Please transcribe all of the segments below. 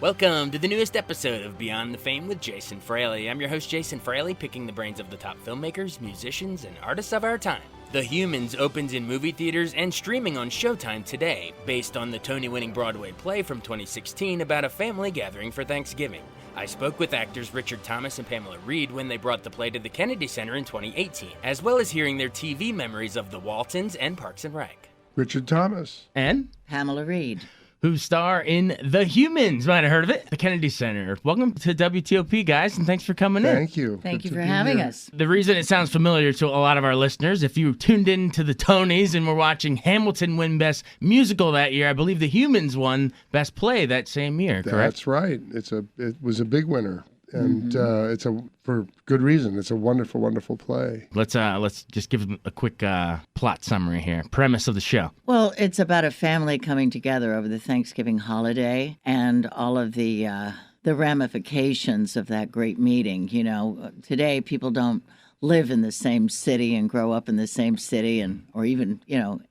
Welcome to the newest episode of Beyond the Fame with Jason Fraley. I'm your host, Jason Fraley, picking the brains of the top filmmakers, musicians, and artists of our time. The Humans opens in movie theaters and streaming on Showtime today, based on the Tony-winning Broadway play from 2016 about a family gathering for Thanksgiving. I spoke with actors Richard Thomas and Pamela Reed when they brought the play to the Kennedy Center in 2018, as well as hearing their TV memories of The Waltons and Parks and Rec. Richard Thomas. And Pamela Reed, who star in The Humans. Might have heard of it. The Kennedy Center. Welcome to WTOP, guys, and thanks for coming in. Thank you. thank Good you to for be having here. us. The reason it sounds familiar to a lot of our listeners, if you tuned in to the Tonys and were watching Hamilton win Best Musical that year, I believe The Humans won Best Play that same year, correct? That's right. It was a big winner, and it's for good reason. It's a wonderful, wonderful play. Let's just give them a quick plot summary here. Premise of the show. Well, it's about a family coming together over the Thanksgiving holiday and all of the ramifications of that great meeting. You know, today people don't live in the same city and grow up in the same city or even,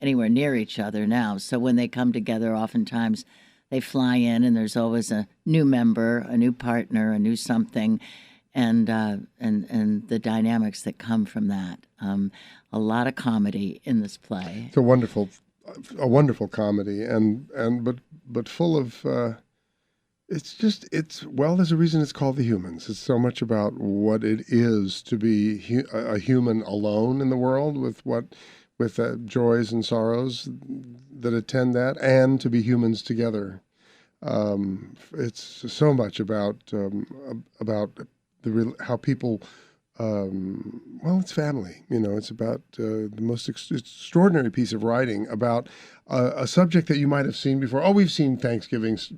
anywhere near each other now. So when they come together, oftentimes they fly in and there's always a new member, a new partner, a new something. And the dynamics that come from that. A lot of comedy in this play. It's a wonderful comedy, but full of. There's a reason it's called The Humans. It's so much about what it is to be a human alone in the world with joys and sorrows that attend that, and to be humans together. It's so much about how people, it's family. It's about the most extraordinary piece of writing about a subject that you might have seen before. Oh, we've seen Thanksgivings,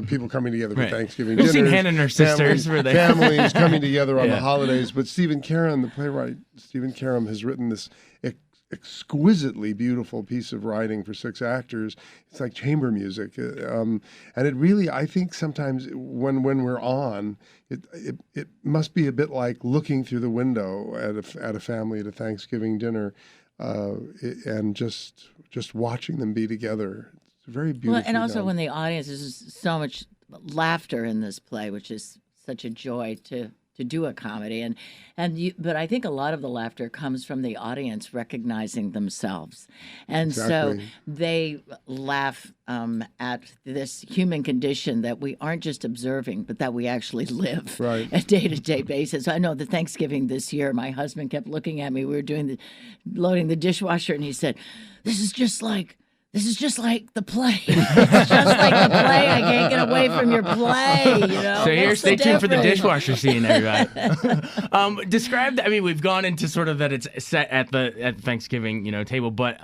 people coming together for Right. Thanksgiving We've seen dinners, Hannah and her sisters. families coming together on Yeah. the holidays. But Stephen Karam, the playwright, has written this exquisitely beautiful piece of writing for 6 actors. It's like chamber music, and it really, I think, sometimes when we're on, it must be a bit like looking through the window at a family at a Thanksgiving dinner, and just watching them be together. It's very beautiful. Well, and also when the audience, there's so much laughter in this play, which is such a joy to do a comedy, but I think a lot of the laughter comes from the audience recognizing themselves, and Exactly. so they laugh at this human condition that we aren't just observing, but that we actually live Right. a day-to-day basis. I know the Thanksgiving this year, my husband kept looking at me. We were loading the dishwasher, and he said, "This is just like the play. It's just like the play. I can't get away from your play, So here, What's stay the tuned for the difference?" dishwasher scene, everybody. Describe. We've gone into sort of that it's set at the Thanksgiving, table, but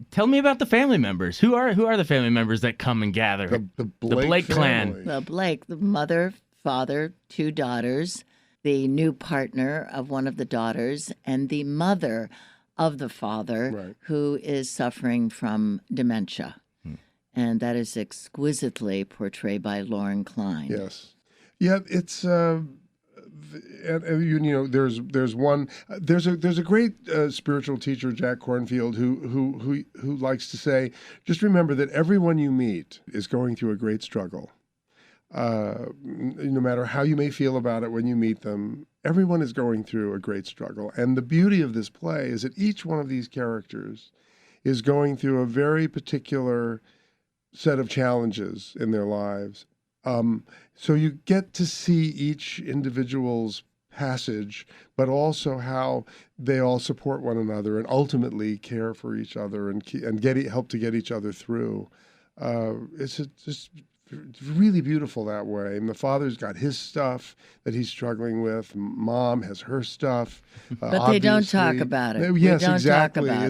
tell me about the family members. Who are the family members that come and gather? the Blake clan. family. Well, Blake, the mother, father, 2 daughters, the new partner of one of the daughters, and the mother of the father, Right. who is suffering from dementia. And that is exquisitely portrayed by Lauren Klein. Yes, yeah. It's there's a great spiritual teacher, Jack Kornfield, who likes to say, just remember that everyone you meet is going through a great struggle. No matter how you may feel about it when you meet them, everyone is going through a great struggle. And the beauty of this play is that each one of these characters is going through a very particular set of challenges in their lives. So you get to see each individual's passage, but also how they all support one another and ultimately care for each other and help to get each other through. It's really beautiful that way. And the father's got his stuff that he's struggling with. Mom has her stuff. But they don't talk about it. We Yes, don't talk exactly. about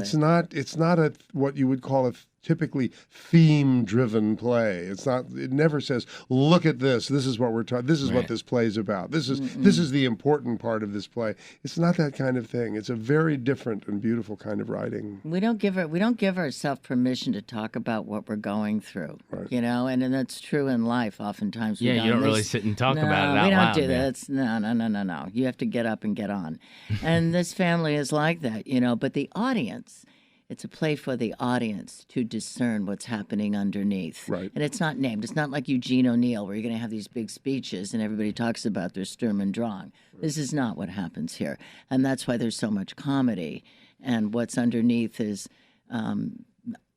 It's it. not a what you would call a typically theme-driven play. It's not. It never says, "Look at this. This is what we're talking. This is Right. what this play's about. This is the important part of this play." It's not that kind of thing. It's a very different and beautiful kind of writing. We don't give ourselves permission to talk about what we're going through, Right. and that's true in life. Oftentimes, we Yeah, don't. you don't really There's- sit and talk no, about it out we don't loud. do yeah. that. It's, no. You have to get up and get on, and this family is like that, But the audience It's a play for the audience to discern what's happening underneath. Right. And it's not named. It's not like Eugene O'Neill, where you're going to have these big speeches and everybody talks about their Sturm und Drang. This is not what happens here. And that's why there's so much comedy. And what's underneath is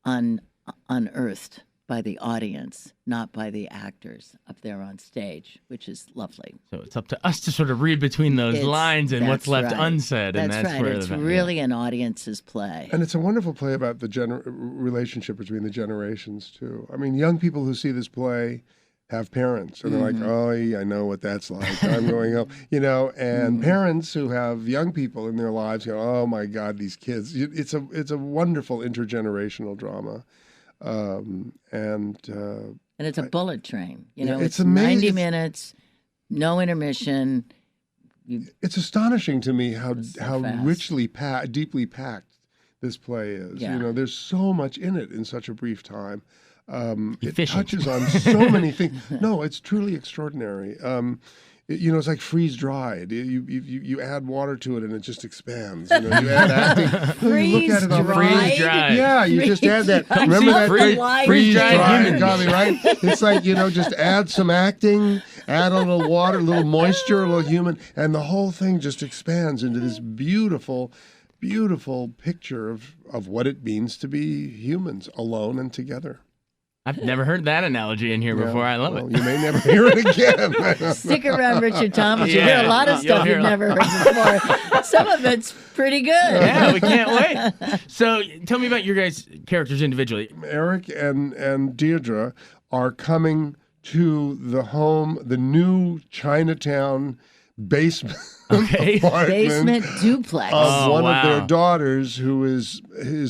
unearthed by the audience, not by the actors up there on stage, which is lovely. So it's up to us to sort of read between those lines and what's left right. unsaid. And that's right. where It's really an audience's play. And it's a wonderful play about the relationship between the generations, too. I mean, young people who see this play have parents, and they're like, oh, yeah, I know what that's like. I'm going home, and parents who have young people in their lives go, oh, my God, these kids. It's a wonderful intergenerational drama. And it's a bullet train. it's it's 90 minutes, no intermission. It's astonishing to me how fast. richly deeply packed this play is. Yeah. There's so much in it in such a brief time. It Efficient. touches on so many things. No, it's truly extraordinary. It's like freeze dried. You add water to it and it just expands. You add acting. You look at it on Freeze-dried. Yeah, you just add that. I Remember love that the line. freeze-dried human. Copy, right? It's like just add some acting, add a little water, a little moisture, a little human, and the whole thing just expands into this beautiful, beautiful picture of what it means to be humans, alone and together. I've never heard that analogy in here before. I love it. You may never hear it again. Stick around, Richard Thomas. You Yeah. hear a lot of You'll stuff hear you've a never heard before. Some of it's pretty good. Yeah, we can't wait. So tell me about your guys' characters individually. Eric and Deirdre are coming to the new Chinatown basement apartment Basement duplex. of one of their wow. daughters who is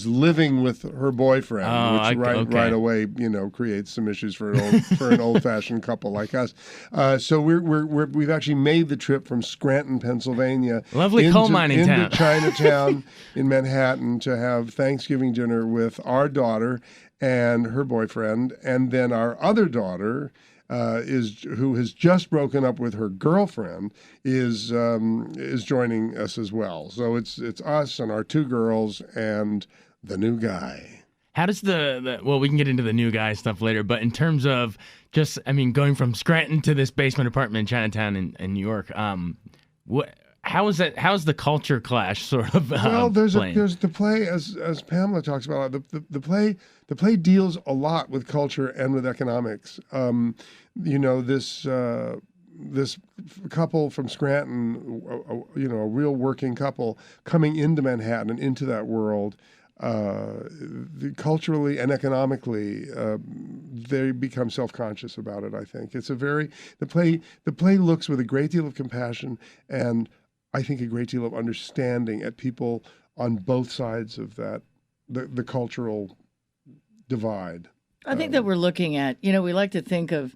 living with her boyfriend, Oh, which right away creates some issues for an old fashioned couple like us. So we've actually made the trip from Scranton, Pennsylvania, Lovely coal mining town. into Chinatown in Manhattan to have Thanksgiving dinner with our daughter and her boyfriend, and then our other daughter. Who has just broken up with her girlfriend is joining us as well. So it's us and our two girls and the new guy. How does well, we can get into the new guy stuff later, but in terms of just, going from Scranton to this basement apartment in Chinatown in New York, how's the culture clash sort of Well, there's playing? there's the play as Pamela talks about. The play deals a lot with culture and with economics. This couple from Scranton, a real working couple coming into Manhattan and into that world. Culturally and economically, they become self-conscious about it. I think it's the play looks with a great deal of compassion and I think a great deal of understanding at people on both sides of that the cultural divide. I think that we're looking at, we like to think of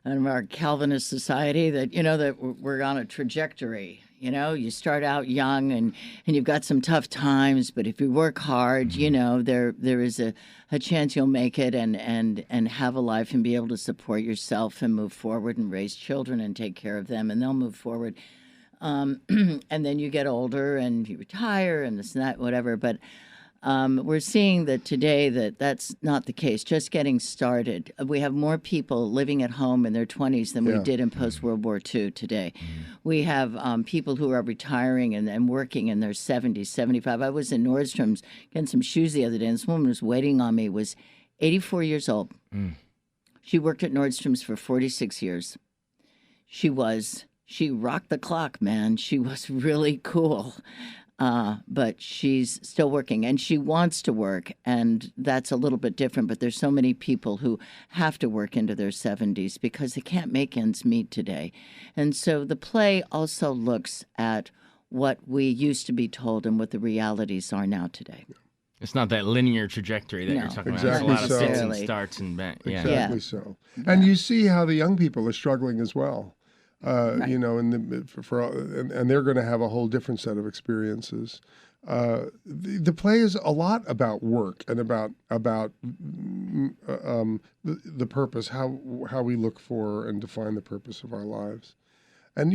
our Calvinist society that, that we're on a trajectory. You start out young and you've got some tough times, but if you work hard, there is a chance you'll make it and have a life and be able to support yourself and move forward and raise children and take care of them, and they'll move forward. And then you get older and you retire and this and that, whatever. But we're seeing that today that's not the case. Just getting started. We have more people living at home in their 20s than we did in post-World War II today. We have people who are retiring and working in their 70s, 75. I was in Nordstrom's getting some shoes the other day, and this woman was waiting on me, was 84 years old. She worked at Nordstrom's for 46 years. She rocked the clock, man. She was really cool. But she's still working and she wants to work, and that's a little bit different. But there's so many people who have to work into their 70s because they can't make ends meet today. And so the play also looks at what we used to be told and what the realities are now today. It's not that linear trajectory that you're talking about. There's a lot of fits and starts and back. Yeah. Exactly so. And you see how the young people are struggling as well. Right. And they're going to have a whole different set of experiences. The play is a lot about work and about the purpose, how we look for and define the purpose of our lives. And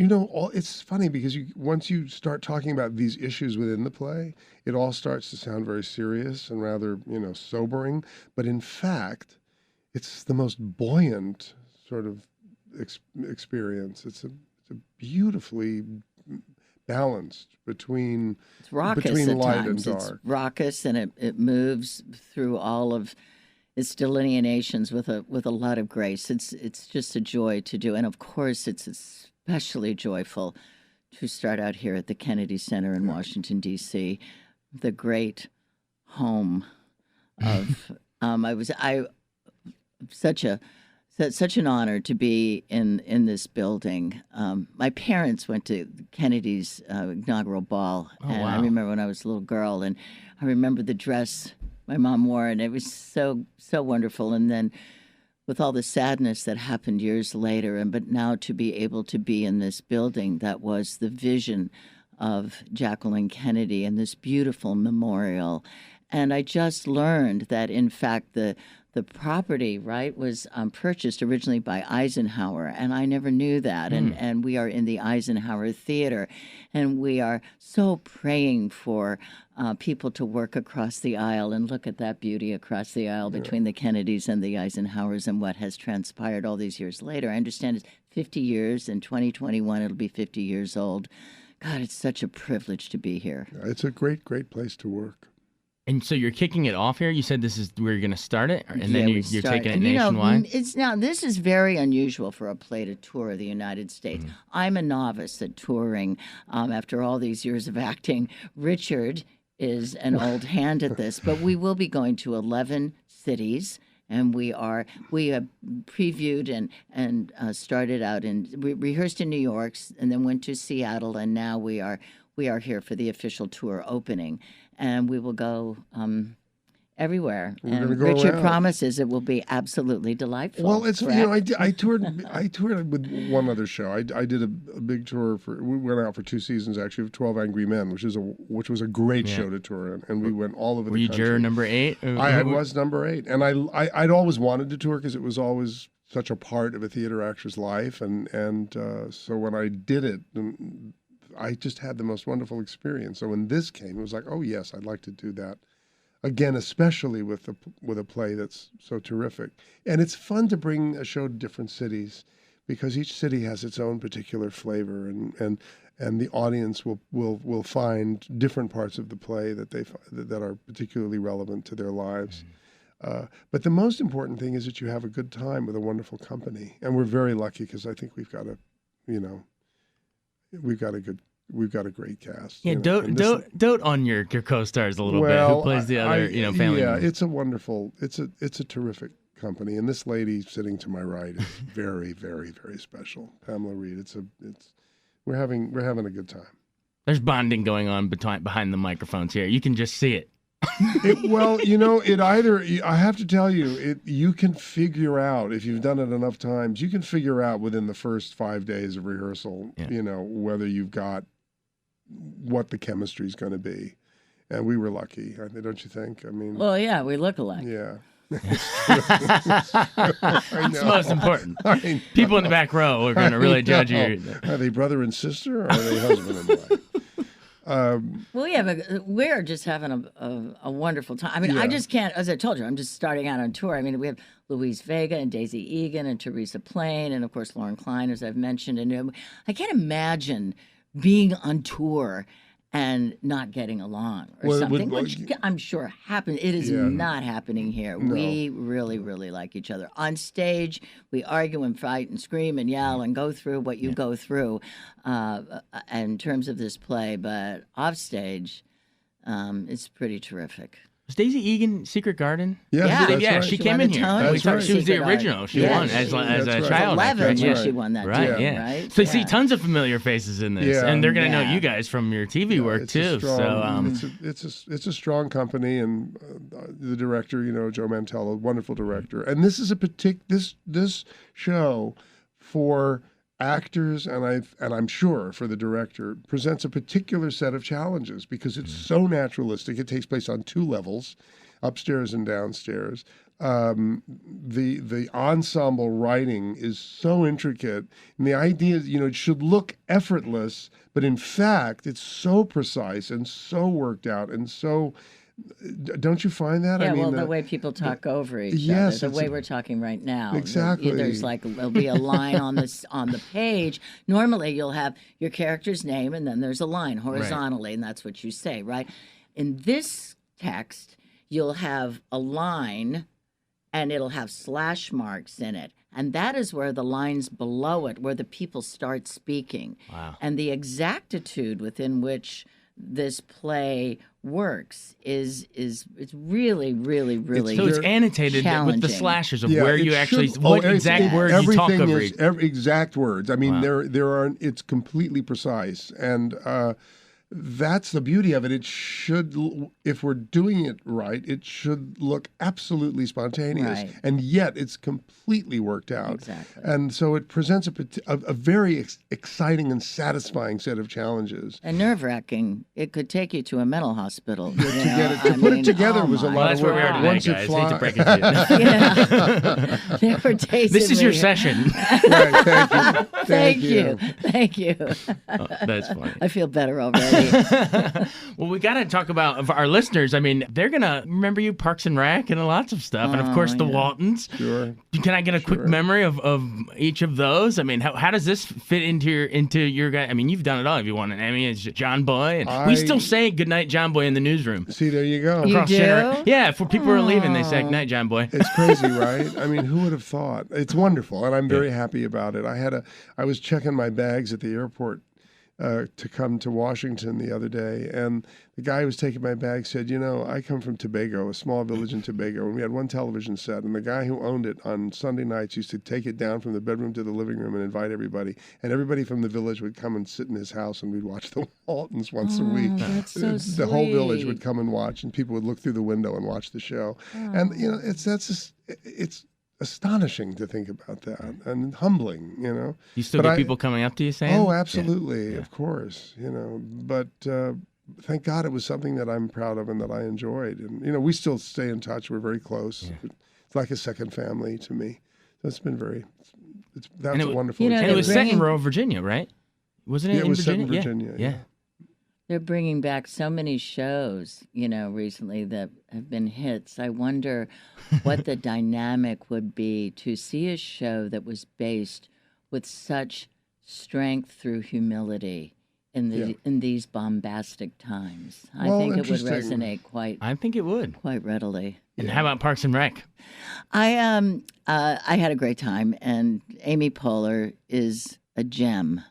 it's funny because once you start talking about these issues within the play, it all starts to sound very serious and rather, sobering. But in fact, it's the most buoyant sort of experience. It's a beautifully balanced between It's raucous between at light times. and It's dark. raucous, and it moves through all of its delineations with a lot of grace. It's just a joy to do, and of course, it's especially joyful to start out here at the Kennedy Center in Washington D.C., the great home of. I such an honor to be in this building. My parents went to Kennedy's inaugural ball, and I wow. remember when I was a little girl, and I remember the dress my mom wore, and it was so wonderful. And then with all the sadness that happened years later, but now to be able to be in this building that was the vision of Jacqueline Kennedy and this beautiful memorial. And I just learned that, in fact, the property, right, was purchased originally by Eisenhower, and I never knew that. And we are in the Eisenhower Theater, and we are so praying for people to work across the aisle and look at that beauty across the aisle between the Kennedys and the Eisenhowers and what has transpired all these years later. I understand it's 50 years. In 2021, it'll be 50 years old. God, it's such a privilege to be here. It's a great, great place to work. And so you're kicking it off here? You said this is where you're going to start it? And then Yeah, you're we taking it start. nationwide? This is very unusual for a play to tour the United States. I'm a novice at touring after all these years of acting. Richard is an old hand at this, but we will be going to 11 cities. And we have previewed and started out we rehearsed in New York and then went to Seattle, and now we are here for the official tour opening, and we will go everywhere. We're gonna And go Richard around. promises it will be absolutely delightful. Well, it's correct? I toured with one other show. I did a big tour we went out for 2 seasons actually of 12 Angry Men, which was a great show to tour in, and we went all over Were the you country. juror number 8? I was number 8, and I'd always wanted to tour because it was always such a part of a theater actor's life, and so when I did it, I just had the most wonderful experience. So when this came, it was like, oh yes, I'd like to do that again, especially with a play that's so terrific. And it's fun to bring a show to different cities because each city has its own particular flavor, and the audience will find different parts of the play that are particularly relevant to their lives. But the most important thing is that you have a good time with a wonderful company, and we're very lucky because I think we've got a great cast. Yeah, dote on your co-stars a little bit. Well, Who plays the other, family Yeah, members? it's a terrific company, and this lady sitting to my right is very, very, very special. Pamela Reed. We're having a good time. There's bonding going on behind the microphones here. You can just see it. I have to tell you, you can figure out, if you've done it enough times, you can figure out within the first 5 days of rehearsal, whether you've got what the chemistry is going to be. And we were lucky, don't you think? I mean, Well, yeah, we look alike. yeah. It's most important. I know. People in the back row are going to really judge you. Are they brother and sister, or are they husband and wife? Well, we're just having a wonderful time. I mean, I just can't, as I told you, I'm just starting out on tour. I mean, we have Louise Vega and Daisy Egan and Teresa Plain and, of course, Lauren Klein, as I've mentioned. And I can't imagine being on tour and not getting along or something, which I'm sure happens. It is not happening here. No. We really, really like each other. On stage, we argue and fight and scream and yell and go through what you go through in terms of this play, but off stage, it's pretty terrific. Was Daisy Egan Secret Garden? Yes, Yeah. that's Yeah, right. she She came won in the here. Tony We for talked- she was the Secret original. Art. She Yeah, won as she- a that's right. child. 11 actress. when right. she won that Right, too, yeah. right? So you see Yeah. tons of familiar faces in this, Yeah. and they're going to know Yeah. you guys from your TV work It's too. a strong, So it's a strong company, and the director, Joe Mantello, wonderful director. And this is this show for actors, and I'm sure for the director, presents a particular set of challenges because it's so naturalistic. It takes place on 2 levels, upstairs and downstairs. The ensemble writing is so intricate, and the idea is, it should look effortless, but in fact, it's so precise and so worked out and so. Don't you find that? Yeah, I mean, the way people talk over each yes, other, the way we're talking right now. Exactly. There's there'll be a line on the page. Normally, you'll have your character's name, and then there's a line horizontally, and that's what you say, right? In this text, you'll have a line, and it'll have slash marks in it. And that is where the lines below it, where the people start speaking. Wow. And the exactitude within which this play works is it's really, really, really So it's annotated with the challenging. slashes of Yeah, where it you actually should- what it's- exact words you talk everything over. is exact words. I mean, Wow. there are. It's completely precise, and that's the beauty of it. It should, if we're doing it right, it should look absolutely spontaneous, Right. and yet it's completely worked out. Exactly. And so it presents a very exciting and satisfying set of challenges. And nerve-wracking. It could take you to a mental hospital. To put it together was a Well, lot that's of where work. we are today, Once it guys. fly- Hate to break it to you. Yeah. There were days This is when your we- session. Right, thank you. Thank you. Thank you. Oh, that's funny. I feel better already. Well, we got to talk about our listeners. I mean, they're going to remember you, Parks and Rec, and lots of stuff. And of course, the yeah. Waltons. Sure. Can I get a quick memory of each of those? I mean, how does this fit into your guy? I mean, you've done it all. If you won an Emmy as John Boy, and we still say goodnight, John Boy, in the newsroom. See, there you go. You do? Yeah, if people are leaving, they say goodnight, John Boy. It's crazy, right? I mean, who would have thought? It's wonderful, and I'm very happy about it. I was checking my bags at the airport to come to Washington the other day, and the guy who was taking my bag said, I come from Tobago, a small village in Tobago, and we had one television set, and the guy who owned it on Sunday nights used to take it down from the bedroom to the living room and invite everybody, and everybody from the village would come and sit in his house, and we'd watch the Waltons once a week. That's so The whole village sweet. would come and watch, and people would look through the window and watch the show. And it's astonishing to think about that, and humbling. You still But get people coming up to you saying, Oh, absolutely, of course. But thank God it was something that I'm proud of and that I enjoyed. And we still stay in touch. We're very close. It's like a second family to me. So it's been that's a wonderful. And it was set in bringing- rural Virginia, right? Wasn't it? Yeah, it in was set Virginia? in Virginia, Yeah. yeah. They're bringing back so many shows, recently that have been hits. I wonder what the dynamic would be to see a show that was based with such strength through humility in these bombastic times. I Well, think it would interesting. resonate quite I think it would. readily. And how about Parks and Rec? I had a great time, and Amy Poehler is a gem.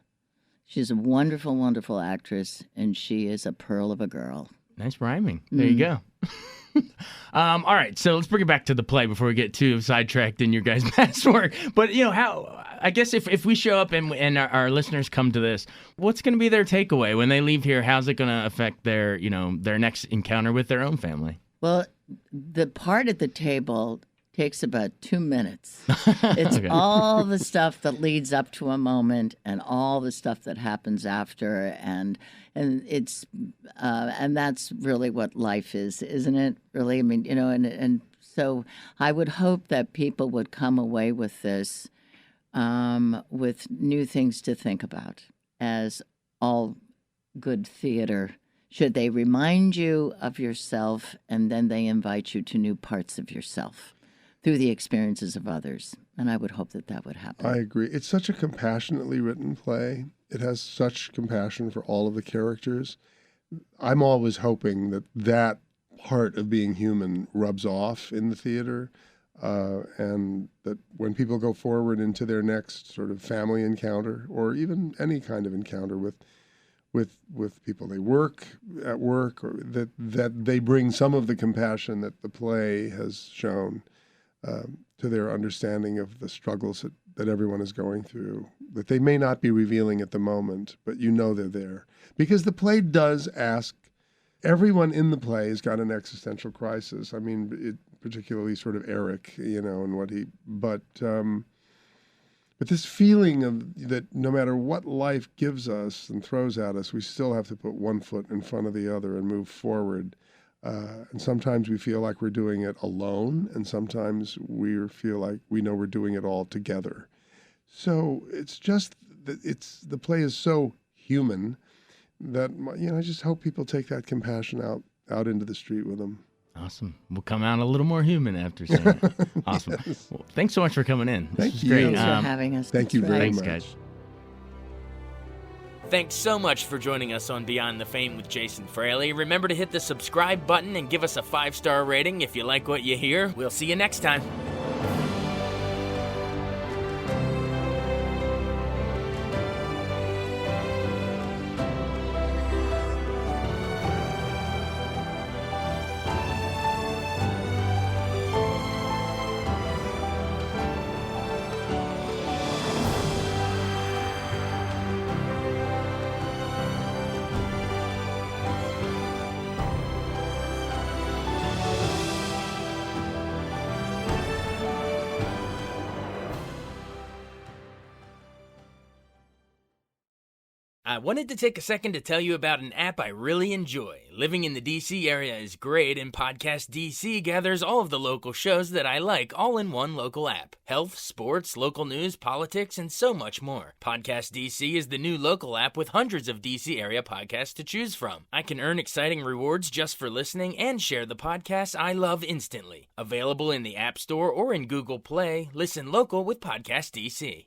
She's a wonderful, wonderful actress, and she is a pearl of a girl. Nice rhyming. There you go. All right, so let's bring it back to the play before we get too sidetracked in your guys' past work. But I guess if we show up and our listeners come to this, what's going to be their takeaway when they leave here? How's it going to affect their next encounter with their own family? Well, the part at the table takes about 2 minutes. It's Okay. all the stuff that leads up to a moment and all the stuff that happens after, and it's and that's really what life is, isn't it? Really, I mean, and so I would hope that people would come away with this with new things to think about, as all good theater should. They remind you of yourself, and then they invite you to new parts of yourself through the experiences of others. And I would hope that would happen. I agree. It's such a compassionately written play. It has such compassion for all of the characters. I'm always hoping that part of being human rubs off in the theater, and that when people go forward into their next sort of family encounter, or even any kind of encounter with people they work at work, or that they bring some of the compassion that the play has shown to their understanding of the struggles that everyone is going through, that they may not be revealing at the moment, but they're there. Because the play does ask, everyone in the play has got an existential crisis. I mean, particularly sort of Eric, and what but this feeling of that no matter what life gives us and throws at us, we still have to put one foot in front of the other and move forward. And sometimes we feel like we're doing it alone, and sometimes we feel like we know we're doing it all together. So it's just that the play is so human that I just hope people take that compassion out into the street with them. Awesome. We'll come out a little more human after seeing it. Awesome. Yes. Well, thanks so much for coming in. This Thank was you. great. Thanks for having us. Thank you That's very right. Thanks, much. guys. Thanks so much for joining us on Beyond the Fame with Jason Fraley. Remember to hit the subscribe button and give us a 5-star rating if you like what you hear. We'll see you next time. I wanted to take a second to tell you about an app I really enjoy. Living in the DC area is great, and Podcast DC gathers all of the local shows that I like all in one local app. Health, sports, local news, politics, and so much more. Podcast DC is the new local app with hundreds of DC area podcasts to choose from. I can earn exciting rewards just for listening and share the podcasts I love instantly. Available in the App Store or in Google Play, listen local with Podcast DC.